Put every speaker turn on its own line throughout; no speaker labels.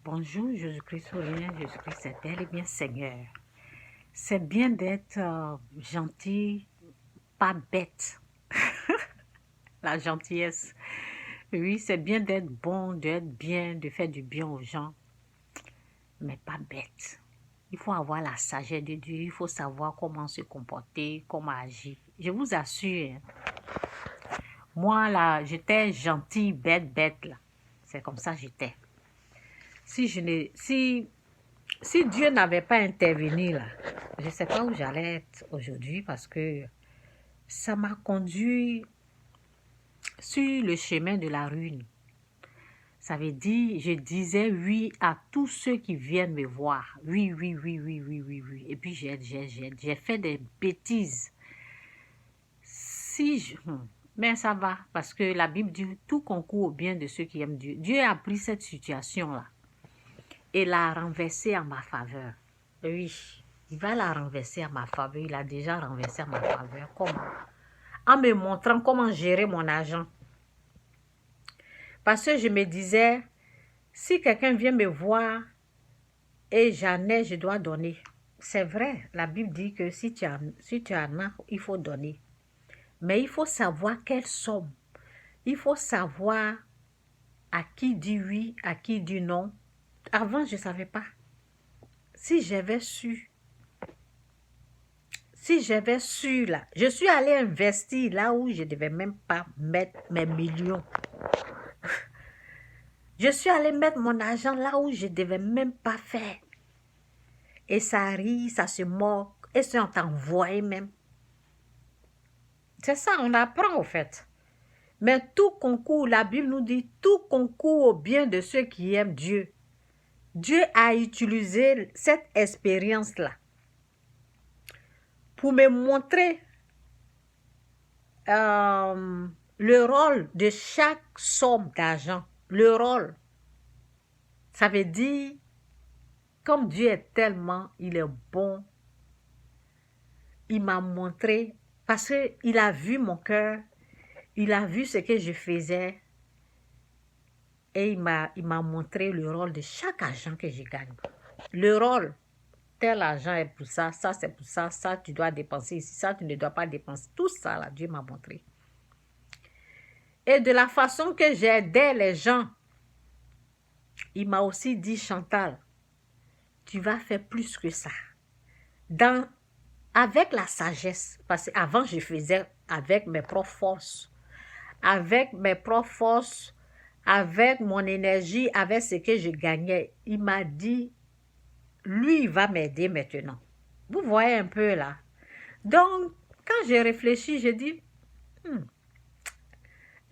Bonjour, Jésus-Christ souverain, Jésus-Christ c'est bel et bien Seigneur. C'est bien d'être gentil, pas bête. La gentillesse. Oui, c'est bien d'être bon, d'être bien, de faire du bien aux gens, mais pas bête. Il faut avoir la sagesse de Dieu, il faut savoir comment se comporter, comment agir. Je vous assure, moi là, j'étais gentille, bête là. C'est comme ça que j'étais. Si Dieu n'avait pas intervenu là, je ne sais pas où j'allais être aujourd'hui parce que ça m'a conduit sur le chemin de la ruine. Ça veut dire, je disais oui à tous ceux qui viennent me voir. Oui, oui, oui, oui, oui, oui, oui. Et puis j'ai fait des bêtises. Mais ça va parce que la Bible dit tout concourt au bien de ceux qui aiment Dieu. Dieu a pris cette situation-là et l'a renversée en ma faveur. Oui, il va la renverser à ma faveur. Il a déjà renversé à ma faveur. Comment? En me montrant comment gérer mon argent. Parce que je me disais, si quelqu'un vient me voir et j'en ai, je dois donner. C'est vrai, la Bible dit que si tu en as, il faut donner. Mais il faut savoir quelle somme. Il faut savoir à qui dit oui, à qui dit non. Avant, je ne savais pas. Si j'avais su là, je suis allée investir là où je ne devais même pas mettre mes millions. Je suis allée mettre mon argent là où je ne devais même pas faire. Et ça rit, ça se moque, et ça on t'envoie même. C'est ça, on apprend au fait. Mais tout concourt, la Bible nous dit, tout concourt au bien de ceux qui aiment Dieu. Dieu a utilisé cette expérience-là pour me montrer le rôle de chaque somme d'argent. Le rôle. Ça veut dire, comme Dieu est tellement, il est bon, il m'a montré, parce qu'il a vu mon cœur, il a vu ce que je faisais, et il m'a montré le rôle de chaque argent que je gagne. Le rôle, tel argent est pour ça, ça c'est pour ça, ça tu dois dépenser ici, ça tu ne dois pas dépenser. Tout ça là, Dieu m'a montré. Et de la façon que j'aidais les gens, il m'a aussi dit, Chantal, tu vas faire plus que ça. Avec la sagesse, parce qu'avant je faisais avec mes propres forces, avec mon énergie, avec ce que je gagnais. Il m'a dit, lui, il va m'aider maintenant. Vous voyez un peu là. Donc, quand j'ai réfléchi, j'ai dit,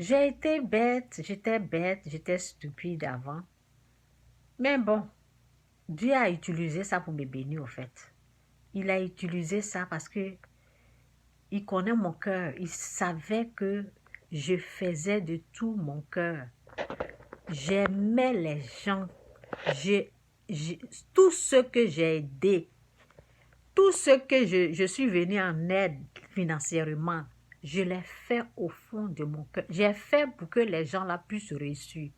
j'ai été bête, j'étais stupide avant. Mais bon, Dieu a utilisé ça pour me bénir, au fait. Il a utilisé ça parce que il connaît mon cœur. Il savait que je faisais de tout mon cœur. J'aimais les gens. Tout ce que j'ai aidé, tout ce que je suis venue en aide financièrement, je l'ai fait au fond de mon cœur. J'ai fait pour que les gens là puissent réussir.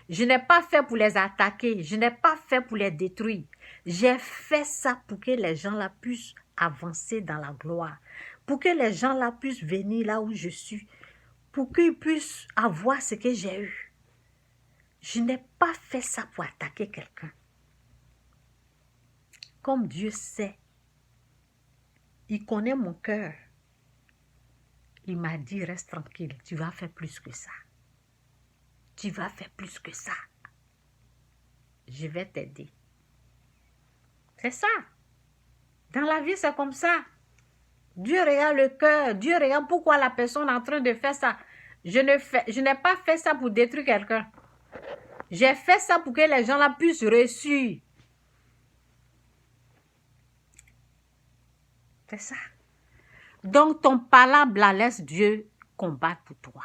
Je n'ai pas fait pour les attaquer. Je n'ai pas fait pour les détruire. J'ai fait ça pour que les gens là puissent avancer dans la gloire. Pour que les gens là puissent venir là où je suis. Pour qu'ils puissent avoir ce que j'ai eu. Je n'ai pas fait ça pour attaquer quelqu'un. Comme Dieu sait, il connaît mon cœur. Il m'a dit, reste tranquille, tu vas faire plus que ça. Tu vas faire plus que ça. Je vais t'aider. C'est ça. Dans la vie, c'est comme ça. Dieu regarde le cœur. Dieu regarde pourquoi la personne est en train de faire ça. Je n'ai pas fait ça pour détruire quelqu'un. J'ai fait ça pour que les gens là puissent réussir. C'est ça. Donc, ton palabre là, laisse Dieu combattre pour toi.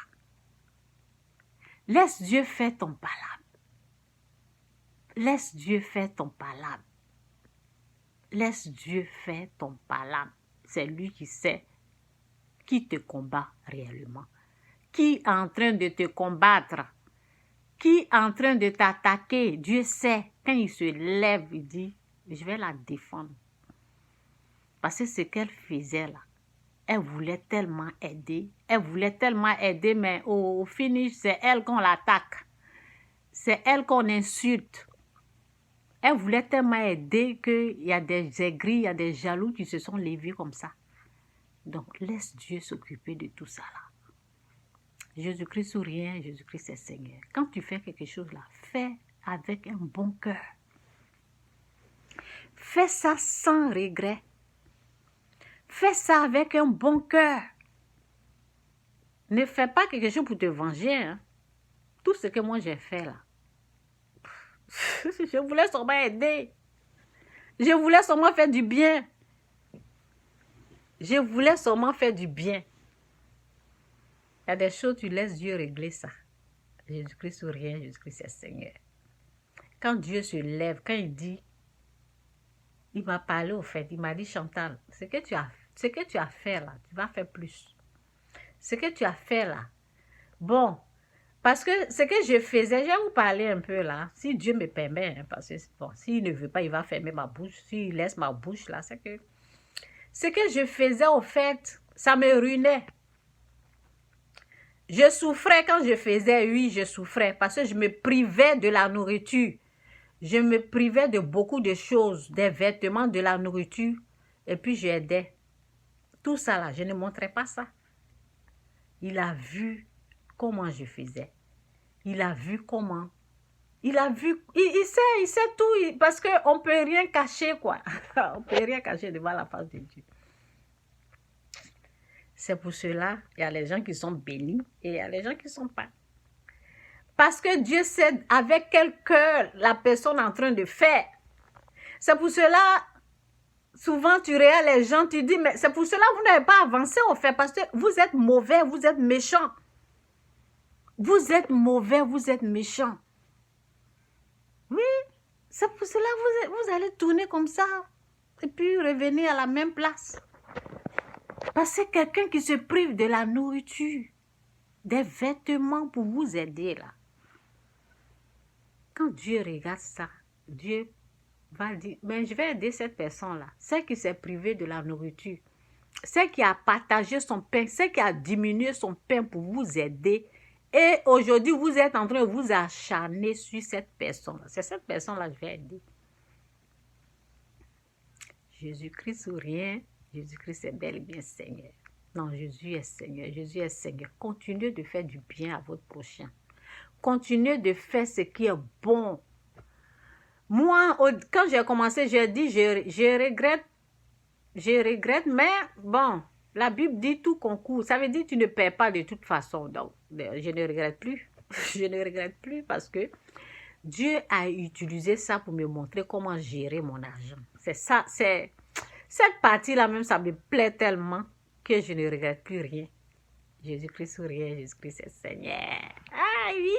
Laisse Dieu faire ton palabre. Laisse Dieu faire ton palabre. Laisse Dieu faire ton palabre. C'est lui qui sait qui te combat réellement. Qui est en train de te combattre. qui est en train de t'attaquer, Dieu sait, quand il se lève, il dit, je vais la défendre. Parce que ce qu'elle faisait là, elle voulait tellement aider, mais au finish, c'est elle qu'on l'attaque. C'est elle qu'on insulte. Elle voulait tellement aider qu'il y a des aigris, il y a des jaloux qui se sont levés comme ça. Donc, laisse Dieu s'occuper de tout ça là. Jésus-Christ ou rien, Jésus-Christ est Seigneur. Quand tu fais quelque chose là, fais avec un bon cœur. Fais ça sans regret. Fais ça avec un bon cœur. Ne fais pas quelque chose pour te venger. Hein. Tout ce que moi j'ai fait là. Je voulais seulement aider. Je voulais seulement faire du bien. Je voulais seulement faire du bien. Il y a des choses, tu laisses Dieu régler ça. Jésus-Christ ou rien, Jésus-Christ est Seigneur. Quand Dieu se lève, quand il dit, il m'a parlé au fait, il m'a dit, Chantal, ce que tu as fait là, tu vas faire plus. Ce que tu as fait là, bon, parce que ce que je faisais, je vais vous parler un peu là, si Dieu me permet, hein, parce que bon, s'il ne veut pas, il va fermer ma bouche, s'il laisse ma bouche là, c'est que ce que je faisais au fait, ça me ruinait. Je souffrais quand je faisais, oui, je souffrais, parce que je me privais de la nourriture. Je me privais de beaucoup de choses, des vêtements, de la nourriture, et puis j'aidais. Tout ça là, je ne montrais pas ça. Il a vu comment je faisais. Il a vu comment. Il a vu, il sait tout, parce qu'on ne peut rien cacher, quoi. On ne peut rien cacher devant la face de Dieu. C'est pour cela, il y a les gens qui sont bénis et il y a les gens qui ne sont pas. Parce que Dieu sait avec quel cœur la personne est en train de faire. C'est pour cela, souvent tu regardes les gens, tu dis, mais c'est pour cela que vous n'avez pas avancé au fait, parce que vous êtes mauvais, vous êtes méchants. Vous êtes mauvais, vous êtes méchants. Oui, c'est pour cela que vous allez tourner comme ça et puis revenir à la même place. Parce que quelqu'un qui se prive de la nourriture, des vêtements pour vous aider là. Quand Dieu regarde ça, Dieu va dire, mais je vais aider cette personne-là, celle qui s'est privée de la nourriture, celle qui a partagé son pain, celle qui a diminué son pain pour vous aider. Et aujourd'hui, vous êtes en train de vous acharner sur cette personne-là. C'est cette personne-là que je vais aider. Jésus-Christ ou rien, Jésus-Christ est bel et bien Seigneur. Non, Jésus est Seigneur, Jésus est Seigneur. Continuez de faire du bien à votre prochain. Continuez de faire ce qui est bon. Moi, quand j'ai commencé, j'ai dit, je regrette, mais bon, la Bible dit tout concourt. Ça veut dire que tu ne perds pas de toute façon. Donc, je ne regrette plus. Je ne regrette plus parce que Dieu a utilisé ça pour me montrer comment gérer mon argent. C'est ça, c'est cette partie-là même, ça me plaît tellement que je ne regrette plus rien. Jésus-Christ ou rien, Jésus-Christ est Seigneur. Ah oui.